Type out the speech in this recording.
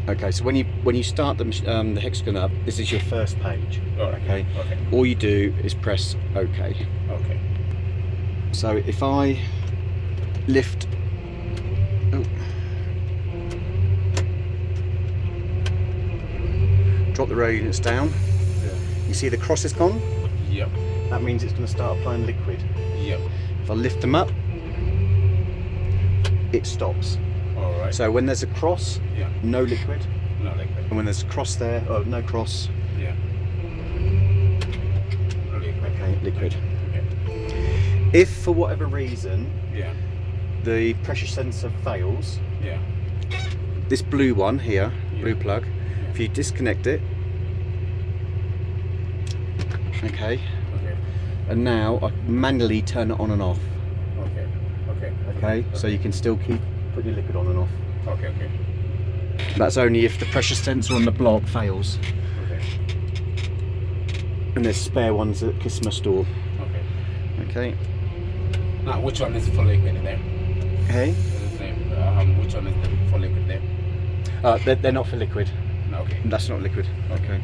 Okay, so when you start the Hexagon up, this is your first page. Alright. Okay. Okay. All you do is press OK. Okay. So if I lift, drop the row units down, Yeah. you see the cross is gone. Yep. That means it's going to start applying liquid. Yep. If I lift them up, it stops. Alright. So when there's a cross, Yeah. no liquid. No liquid. And when there's a cross there, oh, no cross, Yeah. Liquid. okay, liquid. Okay. If for whatever reason Yeah. the pressure sensor fails, Yeah. this blue one here, Yeah. blue plug, if you disconnect it, okay, Okay. and now I manually turn it on and off. Okay. Okay. Okay, so you can still keep putting your liquid on and off. Okay. Okay. That's only if the pressure sensor on the block fails. Okay. And there's spare ones at Kisma store. Okay. Okay. Now, which one is for liquid in there? Hey? Which one is the for liquid there? They're not for liquid. Okay. That's not liquid. Okay.